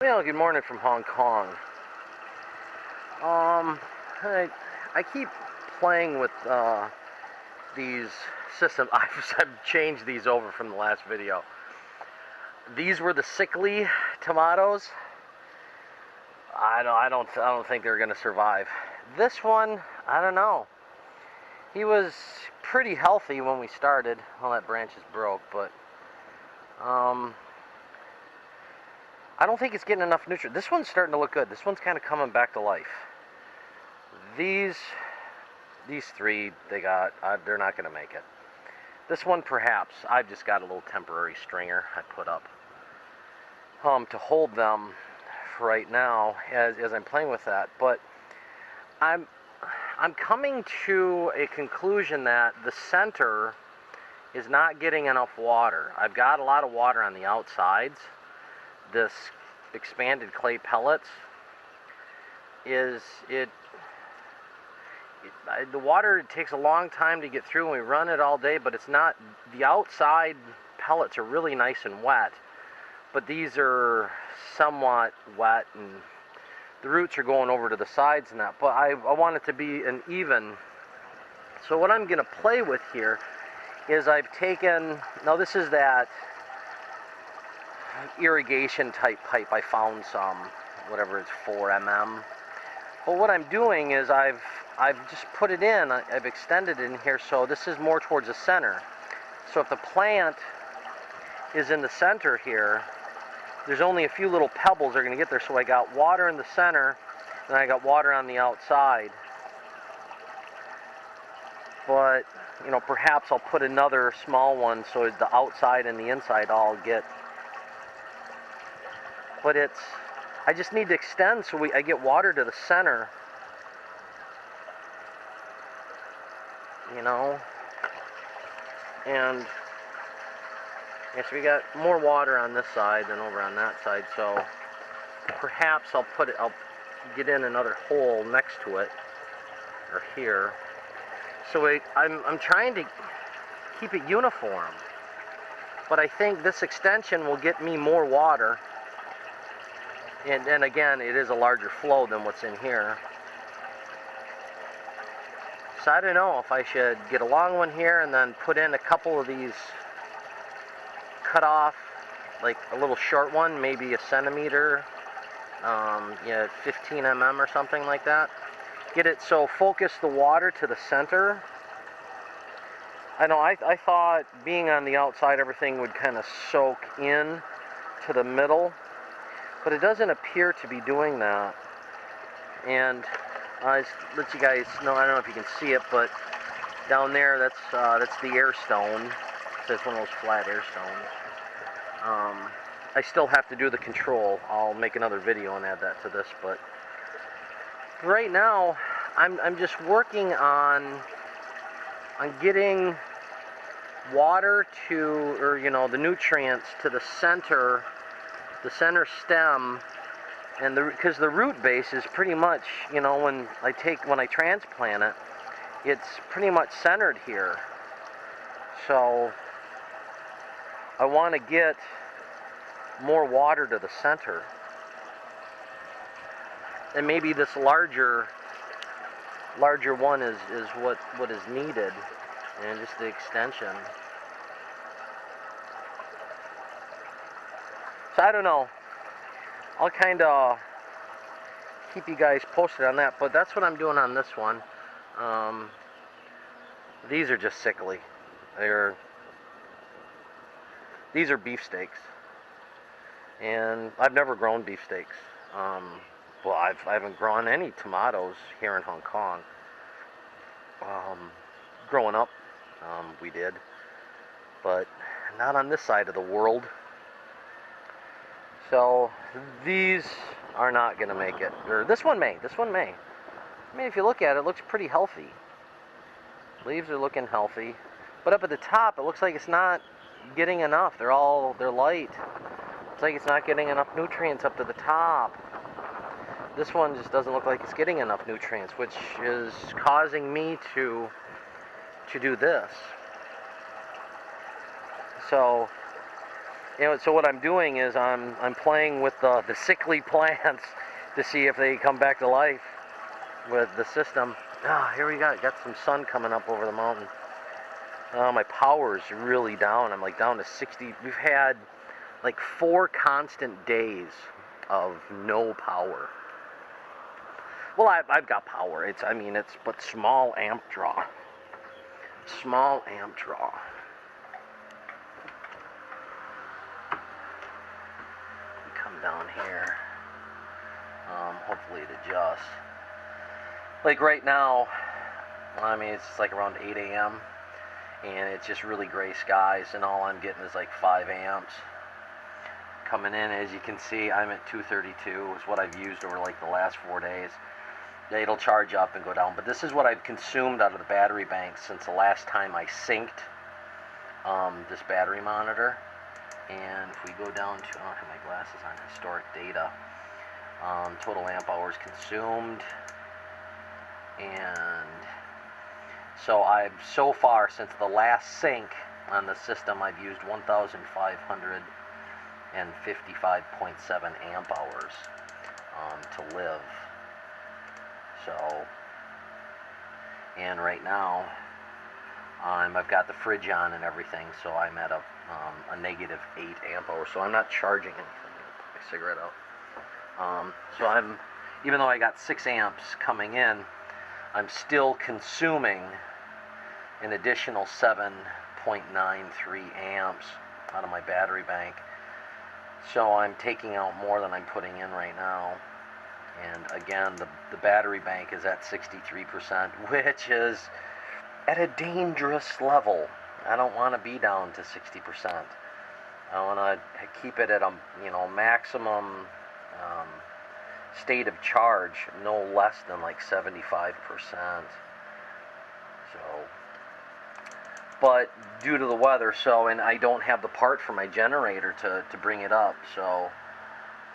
Well, good morning from Hong Kong. I keep playing with these systems. I've changed these over from the last video. These were the sickly tomatoes. I don't think they're gonna survive. This one, I don't know. He was pretty healthy when we started. Well, that branch is broke, but I don't think it's getting enough nutrients. This one's starting to look good. This one's kind of coming back to life. These three, they're not going to make it. This one, perhaps. I've just got a little temporary stringer I put up to hold them for right now as I'm playing with that. But I'm coming to a conclusion that the center is not getting enough water. I've got a lot of water on the outsides. This expanded clay pellets the water takes a long time to get through, and we run it all day, but it's not, the outside pellets are really nice and wet, but these are somewhat wet and the roots are going over to the sides and that, but I want it to be an even. So what I'm going to play with here is I've taken, now this is that irrigation type pipe. I found some, whatever it's 4 mm. But what I'm doing is I've just put it in, I've extended it in here, so this is more towards the center. So if the plant is in the center here, there's only a few little pebbles that are going to get there. So I got water in the center, and I got water on the outside. But, you know, perhaps I'll put another small one so the outside and the inside all get. But I just need to extend so I get water to the center, you know, and yes, we got more water on this side than over on that side, so perhaps I'll get in another hole next to it, or here, so I'm trying to keep it uniform, but I think this extension will get me more water. And again, it is a larger flow than what's in here. So I don't know if I should get a long one here and then put in a couple of these cut off, like a little short one, maybe a centimeter, 15 mm or something like that. Get it so focus the water to the center. I know I thought being on the outside everything would kind of soak in to the middle, but it doesn't appear to be doing that. And I'll let you guys know, I don't know if you can see it, but down there, that's the air stone. So it's one of those flat air stones. I still have to do the control. I'll make another video and add that to this, but right now, I'm just working on getting water to, or the nutrients to the center stem, and because the root base is pretty much, when I transplant it, it's pretty much centered here. So I want to get more water to the center, and maybe this larger one is what is needed, and just the extension. So I don't know. I'll kind of keep you guys posted on that, but that's what I'm doing on this one. These are just sickly. These are beefsteaks, and I've never grown beefsteaks. Well, I haven't grown any tomatoes here in Hong Kong. Growing up, we did, but not on this side of the world. So these are not going to make it. Or this one may. I mean, if you look at it, it looks pretty healthy. Leaves are looking healthy. But up at the top, it looks like it's not getting enough. They're light. It's like it's not getting enough nutrients up to the top. This one just doesn't look like it's getting enough nutrients, which is causing me to do this. So So what I'm doing is I'm playing with the sickly plants to see if they come back to life with the system. Here we got some sun coming up over the mountain. My power's really down. I'm like down to 60. We've had like 4 constant days of no power. Well, I've got power. It's but small amp draw. Small amp draw. Come down here. Hopefully it adjusts. Like right now, it's like around 8 a.m. and it's just really gray skies, and all I'm getting is like 5 amps coming in. As you can see, I'm at 232 is what I've used over like the last 4 days. It'll charge up and go down, but this is what I've consumed out of the battery bank since the last time I synced this battery monitor. And if we go down to, I don't have my glasses on, historic data, total amp hours consumed, and so so far since the last sync on the system, I've used 1,555.7 amp hours to live. So, and right now, I've got the fridge on and everything, so I'm at a negative 8 amp hours, so I'm not charging anything. Put my cigarette out. So even though I got 6 amps coming in, I'm still consuming an additional 7.93 amps out of my battery bank. So I'm taking out more than I'm putting in right now. And again, the battery bank is at 63%, which is at a dangerous level. I don't want to be down to 60%. I want to keep it at a maximum state of charge, no less than like 75%. So, but due to the weather, and I don't have the part for my generator to bring it up, so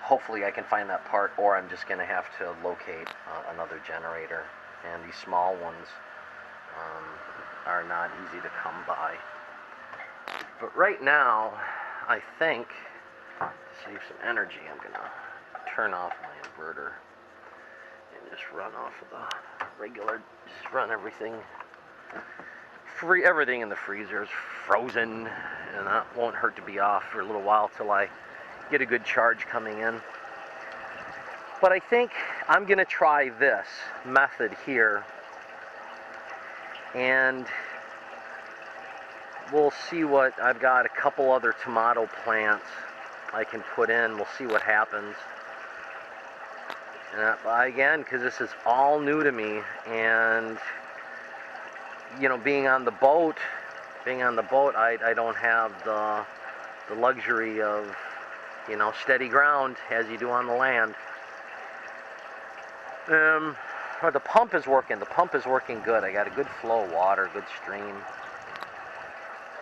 hopefully I can find that part, or I'm just going to have to locate another generator. And these small ones are not easy to come by. But right now, I think, to save some energy, I'm going to turn off my inverter and just run off of the regular, just run everything in the freezer is frozen, and that won't hurt to be off for a little while till I get a good charge coming in. But I think I'm going to try this method here, and we'll see what, I've got a couple other tomato plants I can put in. We'll see what happens. And again, because this is all new to me, and being on the boat, I don't have the luxury of steady ground as you do on the land. The pump is working. The pump is working good. I got a good flow of water, good stream.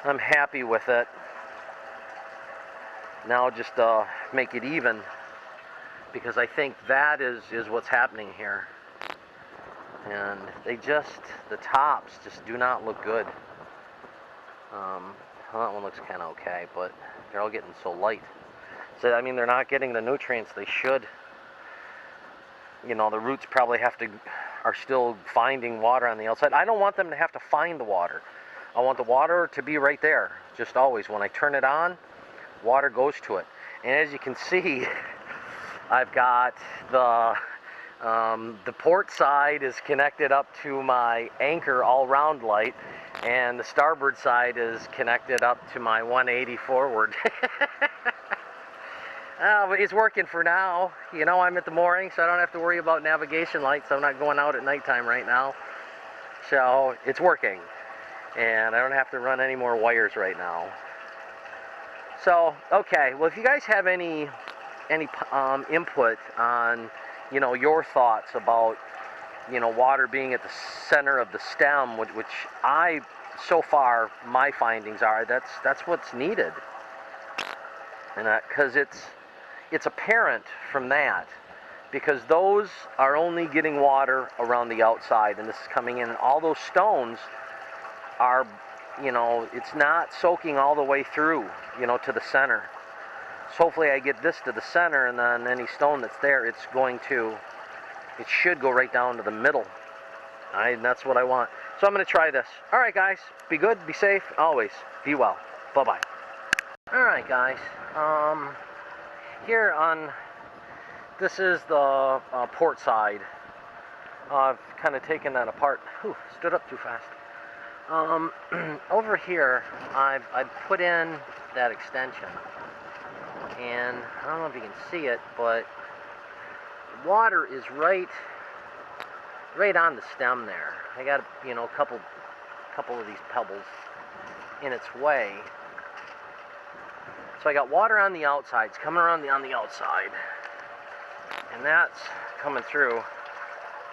I'm happy with it. Now just make it even, because I think that is what's happening here. And the tops just do not look good. That one looks kind of okay, but they're all getting so light. So they're not getting the nutrients they should. The roots probably are still finding water on the outside. I don't want them to have to find the water. I want the water to be right there, just always. When I turn it on, water goes to it. And as you can see, I've got the port side is connected up to my anchor all-round light, and the starboard side is connected up to my 180 forward. But it's working for now. I'm at the mooring, so I don't have to worry about navigation lights. I'm not going out at nighttime right now. So it's working. And I don't have to run any more wires right now. So, okay. Well, if you guys have any input on, your thoughts about, water being at the center of the stem, which so far, my findings are that's what's needed. And because it's apparent from that, because those are only getting water around the outside, and this is coming in, and all those stones are, it's not soaking all the way through, to the center. So hopefully I get this to the center, and then any stone that's there, it should go right down to the middle. That's what I want. So I'm going to try this. All right, guys. Be good, be safe, always. Be well. Bye-bye. All right, guys. This is the port side. I've kind of taken that apart. Whew, stood up too fast. Over here, I've put in that extension. And I don't know if you can see it, but water is right on the stem there. I got, you know, a couple of these pebbles in its way. So I got water on the outside. It's coming around on the outside. And that's coming through.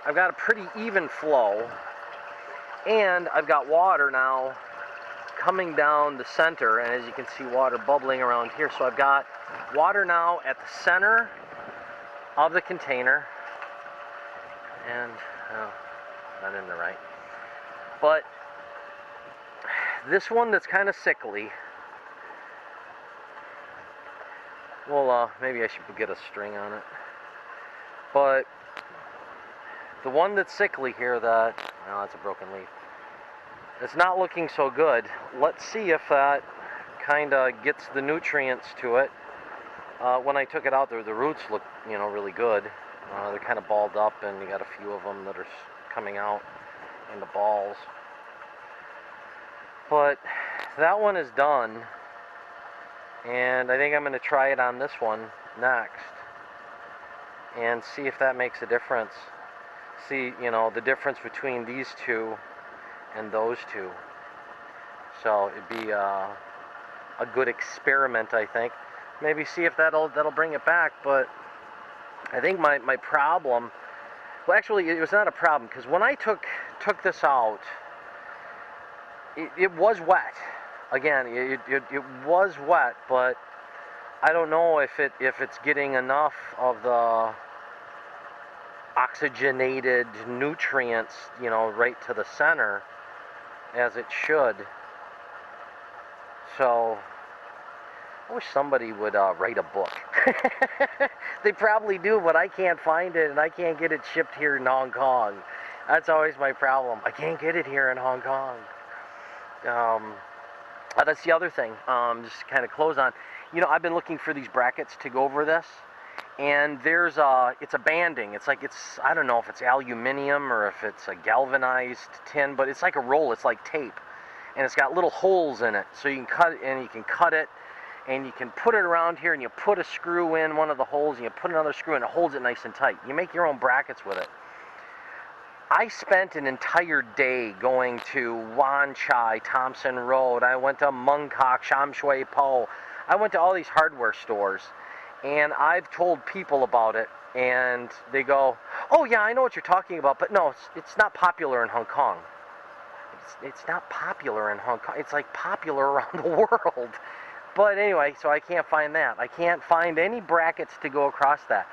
I've got a pretty even flow. And I've got water now coming down the center. And as you can see, water bubbling around here. So I've got water now at the center of the container. And, oh, not in the right. But this one that's kind of sickly. Well, maybe I should get a string on it. But the one that's sickly here, that's a broken leaf. It's not looking so good. Let's see if that kind of gets the nutrients to it. When I took it out there, the roots look, you know, really good. They're kind of balled up, and you got a few of them that are coming out into balls. But that one is done. And I think I'm going to try it on this one next and see if that makes a difference. See, you know, the difference between these two and those two. So it'd be a good experiment, I think. Maybe see if that'll bring it back. But I think my problem, well, actually it was not a problem, because when I took this out, it was wet. Again, it was wet, but I don't know if it's getting enough of the oxygenated nutrients, you know, right to the center as it should. So I wish somebody would write a book. They probably do, but I can't find it, and I can't get it shipped here in Hong Kong. That's always my problem. I can't get it here in Hong Kong. That's the other thing, just kind of close on. You know, I've been looking for these brackets to go over this, and it's a banding. It's like, I don't know if it's aluminum or if it's a galvanized tin, but it's like a roll. It's like tape, and it's got little holes in it, so you can cut it, and you can cut it, and you can put it around here, and you put a screw in one of the holes, and you put another screw in, and it holds it nice and tight. You make your own brackets with it. I spent an entire day going to Wan Chai, Thompson Road. I went to Mung Kok, Sham Shui Po. I went to all these hardware stores, and I've told people about it, and they go, "Oh yeah, I know what you're talking about," but no, it's not popular in Hong Kong. It's not popular in Hong Kong. It's like popular around the world. But anyway, so I can't find that. I can't find any brackets to go across that,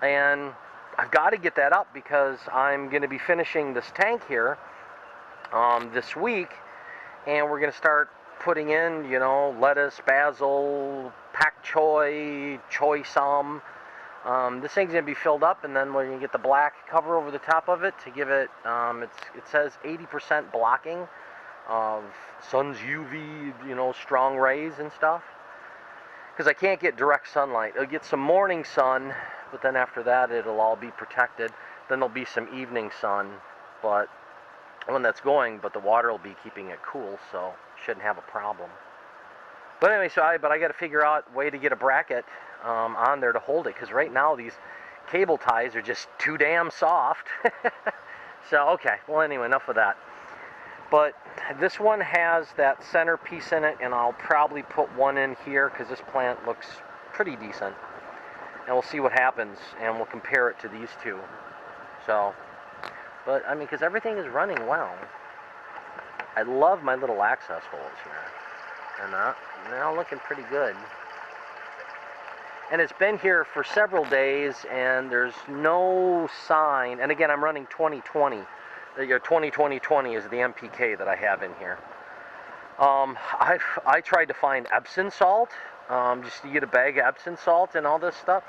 and I've got to get that up because I'm going to be finishing this tank here this week, and we're going to start putting in, you know, lettuce, basil, pak choy, choy sam. This thing's going to be filled up, and then we're going to get the black cover over the top of it to give it, it says 80% blocking of sun's UV, you know, strong rays and stuff. Because I can't get direct sunlight. I'll get some morning sun, but then after that it'll all be protected. Then there'll be some evening sun, but when that's going, but the water will be keeping it cool, so shouldn't have a problem. But anyway, I got to figure out a way to get a bracket on there to hold it, because right now these cable ties are just too damn soft. So okay, well anyway, enough of that. But this one has that center piece in it, and I'll probably put one in here because this plant looks pretty decent. And we'll see what happens, and we'll compare it to these two. So, but I mean, because everything is running well. I love my little access holes here, and they're all looking pretty good. And it's been here for several days, and there's no sign. And again, I'm running 2020. 20-20-20 is the MPK that I have in here. I tried to find Epsom salt Just you get a bag of Epsom salt and all this stuff.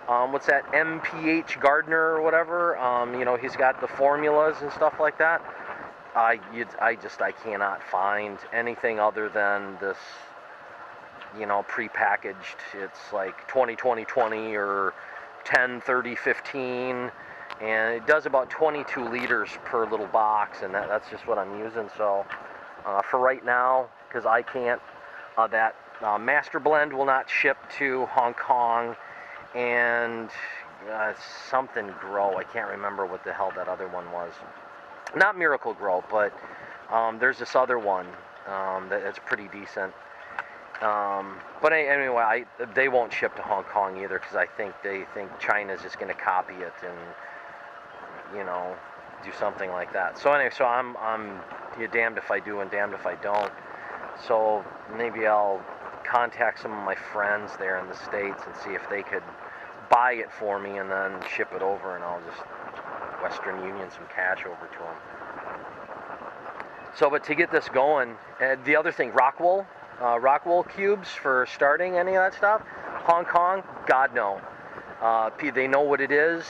What's that, MPH Gardner or whatever? You know, he's got the formulas and stuff like that. I cannot find anything other than this, you know, prepackaged. It's like 20 or 10, 30, 15, and it does about 22 liters per little box, and that's just what I'm using. So for right now, because I can't, that master blend will not ship to Hong Kong, and something Grow. I can't remember what the hell that other one was. Not Miracle Grow, but there's this other one that's pretty decent. But anyway, they won't ship to Hong Kong either, because they think China's just going to copy it and, you know, do something like that. So anyway, so I'm you're damned if I do and damned if I don't. So maybe I'll contact some of my friends there in the States and see if they could buy it for me and then ship it over, and I'll just Western Union some cash over to them. So, but to get this going, the other thing, Rockwool cubes for starting any of that stuff. Hong Kong, God no. They know what it is,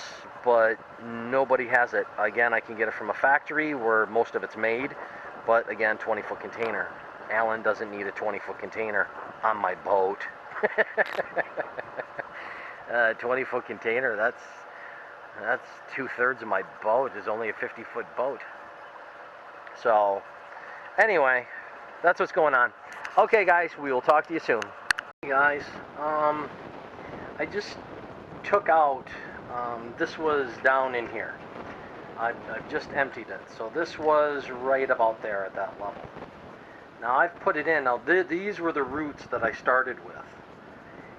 but nobody has it. Again, I can get it from a factory where most of it's made, but again, 20-foot container. Alan doesn't need a 20-foot container on my boat. 20-foot container, that's 2/3 of my boat is only a 50-foot boat. So, anyway, that's what's going on. Okay, guys, we will talk to you soon. Hey, guys, I just took out, this was down in here. I've just emptied it. So this was right about there at that level. Now I've put it in. Now these were the roots that I started with.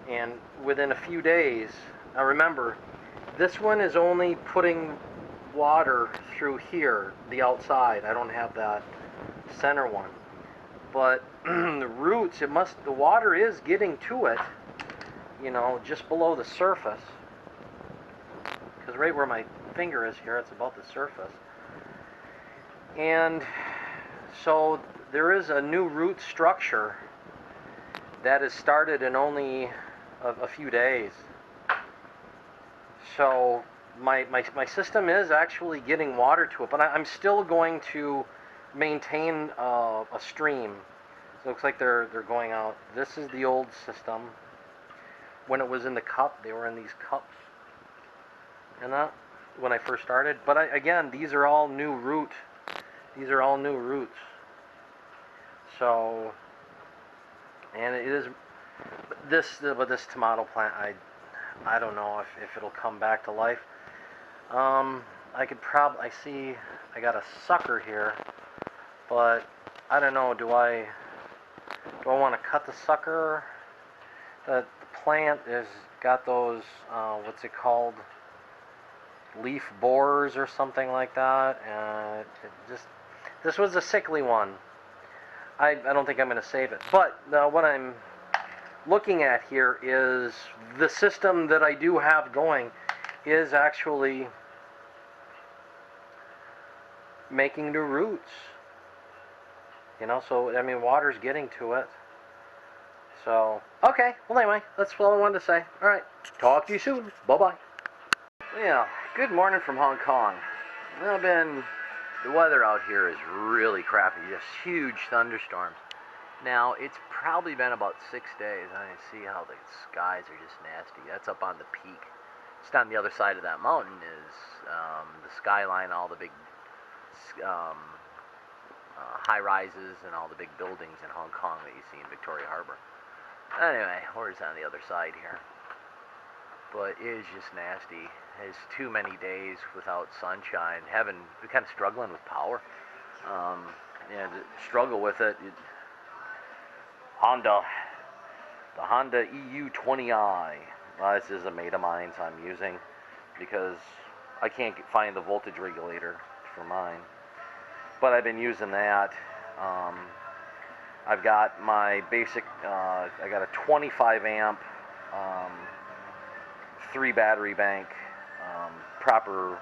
And within a few days, now remember, this one is only putting water through here, the outside. I don't have that center one. But the roots, the water is getting to it, you know, just below the surface. Because right where my finger is here, it's about the surface. And so there is a new root structure that has started in only a few days. So my system is actually getting water to it, but I'm still going to maintain a stream. So it looks like they're going out. This is the old system. When it was in the cup, they were in these cups. And that, when I first started. But again, these are all new root. These are all new roots. So, and it is this tomato plant. I don't know if it'll come back to life. I could probably, I got a sucker here, but I don't know. Do I want to cut the sucker? The plant has got those, what's it called? Leaf borers or something like that. And this was a sickly one. I don't think I'm going to save it. But what I'm looking at here is the system that I do have going is actually making new roots. You know, so, I mean, water's getting to it. So, okay. Well, anyway, that's all I wanted to say. All right. Talk to you soon. Bye-bye. Yeah, good morning from Hong Kong. The weather out here is really crappy. Just huge thunderstorms. Now, it's probably been about 6 days. I see how the skies are just nasty. That's up on the peak. Just on the other side of that mountain is the skyline, all the big high-rises and all the big buildings in Hong Kong that you see in Victoria Harbor. Anyway, we're just on the other side here. But it is just nasty. It's too many days without sunshine. We're kind of struggling with power. And to struggle with it, the Honda EU20i. This is a mate of mine I'm using because I can't find the voltage regulator for mine. But I've been using that. I've got my basic, I got a 25 amp, 3 battery bank, proper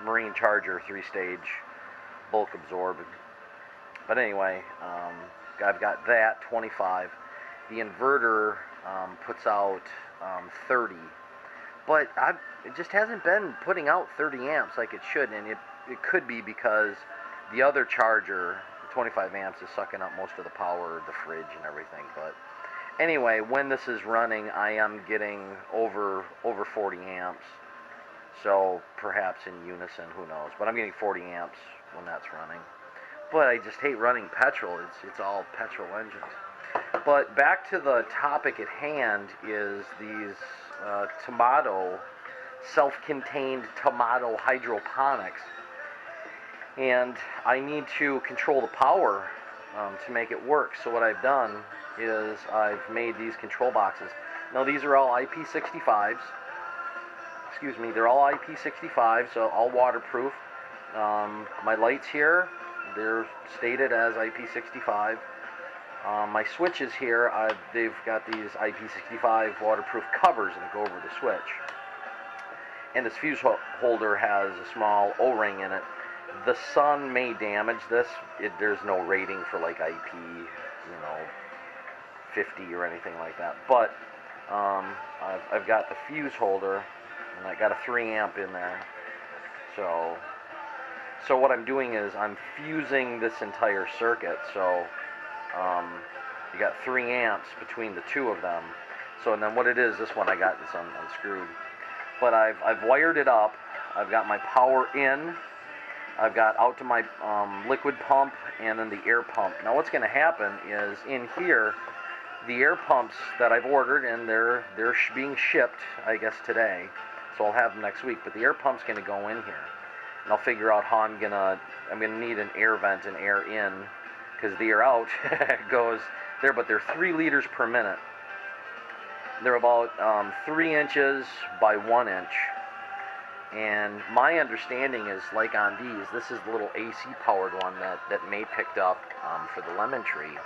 marine charger, 3-stage bulk absorb. But anyway, I've got that 25, the inverter puts out 30, but it just hasn't been putting out 30 amps like it should, and it could be because the other charger, the 25 amps, is sucking up most of the power of the fridge and everything. But anyway, when this is running, I am getting over 40 amps. So perhaps in unison, who knows? But I'm getting 40 amps when that's running. But I just hate running petrol. It's all petrol engines. But back to the topic at hand is these self-contained tomato hydroponics. And I need to control the power to make it work. So what I've done is I've made these control boxes. Now these are all IP65s. Excuse me, they're all IP65, so all waterproof. My lights here, they're stated as IP65. My switches here, they've got these IP65 waterproof covers that go over the switch. And this fuse holder has a small O-ring in it. The sun may damage this. There's no rating for like IP, 50 or anything like that. But I've got the fuse holder, and I got a 3 amp in there. So what I'm doing is I'm fusing this entire circuit. So you got 3 amps between the two of them. So and then what it is, this one I got this unscrewed. But I've wired it up. I've got my power in. I've got out to my liquid pump and then the air pump. Now what's going to happen is in here, the air pumps that I've ordered, and they're being shipped, I guess, today. So I'll have them next week. But the air pump's going to go in here, and I'll figure out how I'm gonna need an air vent and air in, because the air out goes there. But they're 3 liters per minute. They're about 3 inches by 1 inch. And my understanding is, like on these, this is the little AC powered one that May picked up for the lemon tree.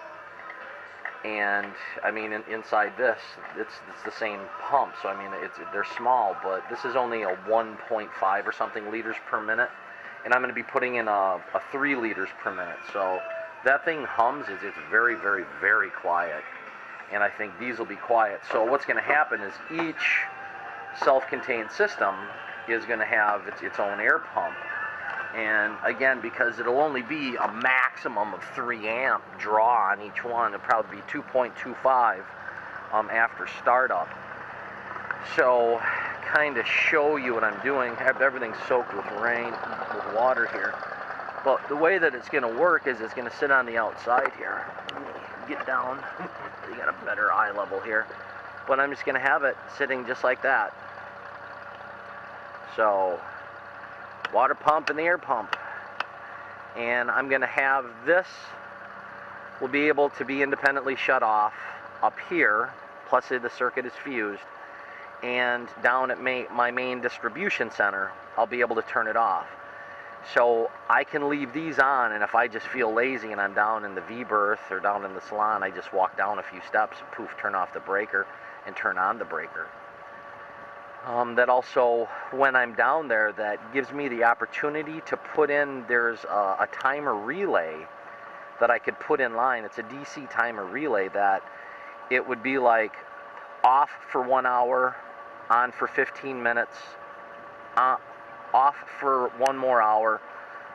And I mean, inside this, it's the same pump. So I mean, they're small, but this is only a 1.5 or something liters per minute, and I'm going to be putting in a 3 liters per minute. So that thing hums. It's very, very, very quiet, and I think these will be quiet. So what's going to happen is each self-contained system is going to have its own air pump. And again, because it'll only be a maximum of 3 amp draw on each one, it'll probably be 2.25 after startup. So, kind of show you what I'm doing. Have everything soaked with rain, with water here. But the way that it's going to work is it's going to sit on the outside here. Get down. You got a better eye level here. But I'm just going to have it sitting just like that. So, water pump and the air pump. And I'm going to have this will be able to be independently shut off up here, plus the circuit is fused, and down at my main distribution center I'll be able to turn it off. So I can leave these on, and if I just feel lazy and I'm down in the V-berth or down in the salon, I just walk down a few steps, poof, turn off the breaker and turn on the breaker. That also, when I'm down there, that gives me the opportunity to put in, there's a timer relay that I could put in line. It's a DC timer relay that it would be like off for 1 hour, on for 15 minutes, off for 1 more hour,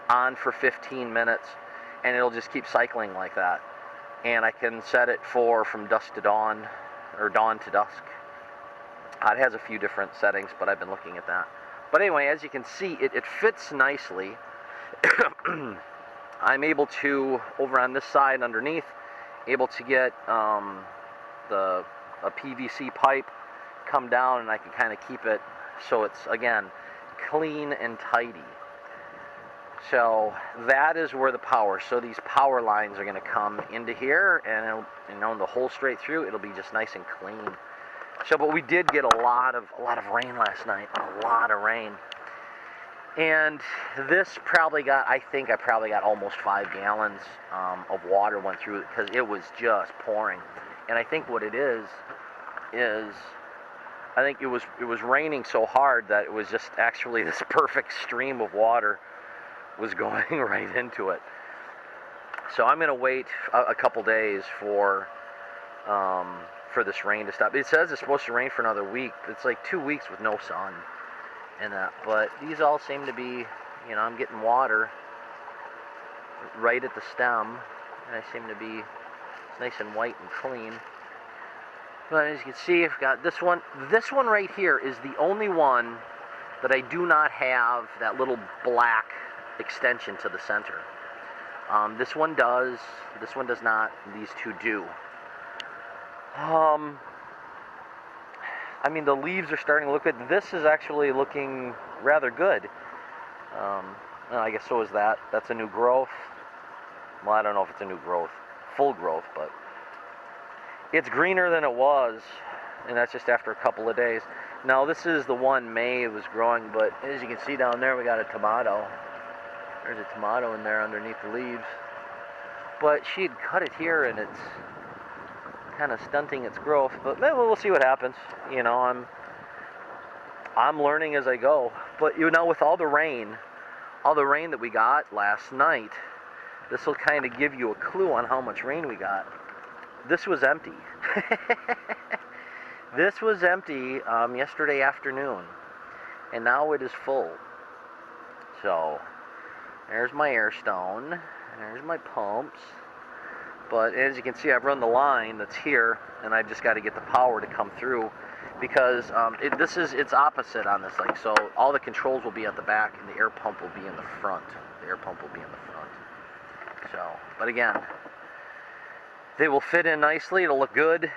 on for 15 minutes, and it'll just keep cycling like that. And I can set it for from dusk to dawn, or dawn to dusk. It has a few different settings, but I've been looking at that. But anyway, as you can see, it fits nicely. I'm able to, over on this side underneath, able to get a PVC pipe come down, and I can kind of keep it so it's, again, clean and tidy. So that is where the power, so these power lines are going to come into here, and it'll, the whole straight through, it'll be just nice and clean. So, but we did get a lot of rain last night, a lot of rain. And this probably got, I think I probably got almost 5 gallons of water went through it, because it was just pouring. And I think what it is I think it was raining so hard that it was just actually this perfect stream of water was going right into it. So I'm going to wait a couple days for for this rain to stop. It says it's supposed to rain for another week. It's like 2 weeks with no sun and that. But these all seem to be, you know, I'm getting water right at the stem, and I seem to be nice and white and clean. But as you can see, I've got this one. This one right here is the only one that I do not have that little black extension to the center. This one does. This one does not. These two do. I mean, the leaves are starting to look good. This is actually looking rather good. I guess so is that. That's a new growth. Well, I don't know if it's a new growth, full growth, but it's greener than it was, and that's just after a couple of days. Now, this is the one May was growing, but as you can see down there, we got a tomato. There's a tomato in there underneath the leaves. But she had cut it here, and it's kind of stunting its growth. But we'll see what happens. You know, I'm learning as I go. But you know, with all the rain that we got last night, this will kind of give you a clue on how much rain we got. This was empty. This was empty yesterday afternoon, and now it is full. So there's my air stone, there's my pumps. But as you can see, I've run the line that's here, and I've just got to get the power to come through, because it's opposite on this thing. So all the controls will be at the back, and the air pump will be in the front. The air pump will be in the front. So, but again, they will fit in nicely. It'll look good.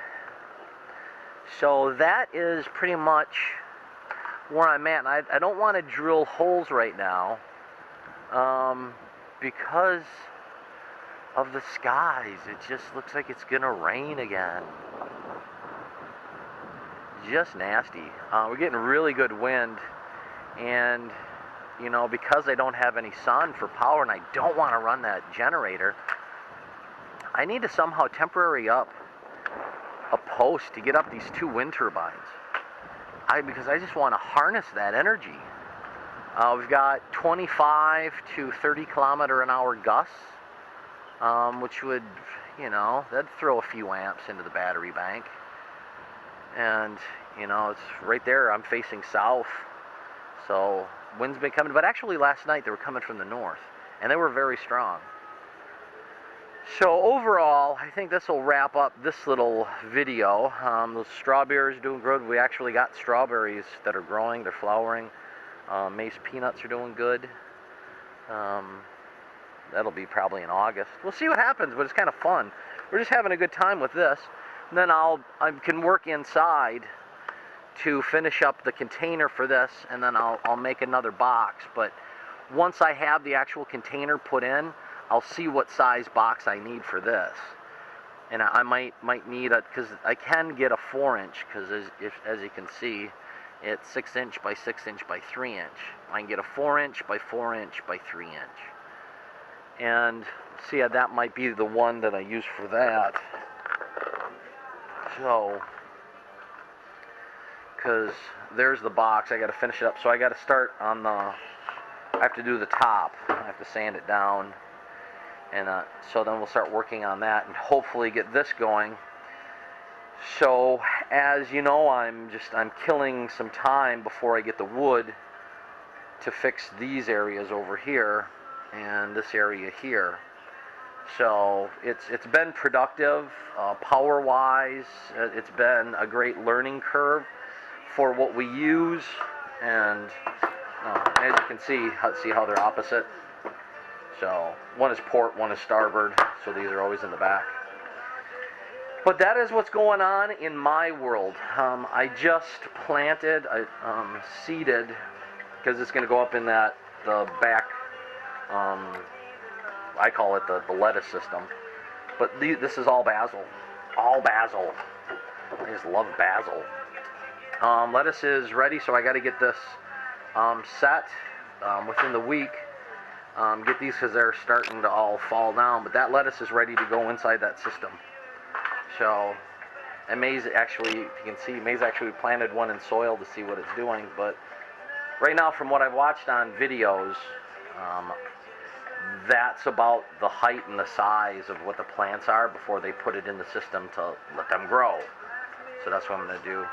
So that is pretty much where I'm at. And I don't want to drill holes right now because of the skies. It just looks like it's gonna rain again. Just nasty. We're getting really good wind, and you know, because I don't have any sun for power, and I don't want to run that generator, I need to somehow temporary up a post to get up these 2 wind turbines. Because I just want to harness that energy. We've got 25 to 30 kilometer an hour gusts, which would, you know, that'd throw a few amps into the battery bank. And, you know, it's right there. I'm facing south, so wind's been coming. But actually last night they were coming from the north, and they were very strong. So overall, I think this will wrap up this little video. Those strawberries are doing good. We actually got strawberries that are growing. They're flowering. Mace peanuts are doing good. That'll be probably in August. We'll see what happens, but it's kind of fun. We're just having a good time with this. And then I can work inside to finish up the container for this, and then I'll make another box. But once I have the actual container put in, I'll see what size box I need for this. And I might need because I can get a 4-inch, because as you can see, it's 6-inch by 6-inch by 3-inch. I can get a 4-inch by 4-inch by 3-inch. And see, that might be the one that I use for that. So, because there's the box, I got to finish it up. So I got to start on the, I have to do the top. I have to sand it down. And so then we'll start working on that and hopefully get this going. So as you know, I'm killing some time before I get the wood to fix these areas over here and this area here. So it's been productive, power-wise. It's been a great learning curve for what we use. And as you can see how they're opposite. So one is port, one is starboard, so these are always in the back. But that is what's going on in my world. I just planted, seeded, because it's going to go up in the back, I call it the lettuce system. But this is all basil. All basil. I just love basil. Lettuce is ready, so I got to get this set within the week. Get these because they're starting to all fall down, but that lettuce is ready to go inside that system. So, and May's actually, if you can see, May's actually planted one in soil to see what it's doing, but right now from what I've watched on videos, that's about the height and the size of what the plants are before they put it in the system to let them grow. So that's what I'm going to do.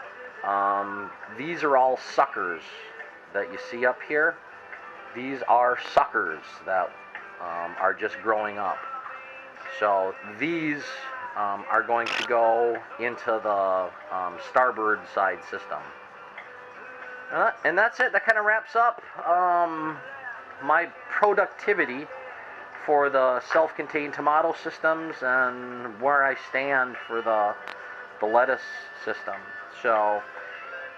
These are all suckers that you see up here. These are suckers that are just growing up. So these are going to go into the starboard side system. And that's it. That kind of wraps up my productivity for the self-contained tomato systems and where I stand for the lettuce system. So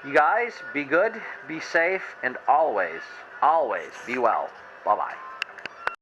you guys be good, be safe, and always, always be well. Bye-bye.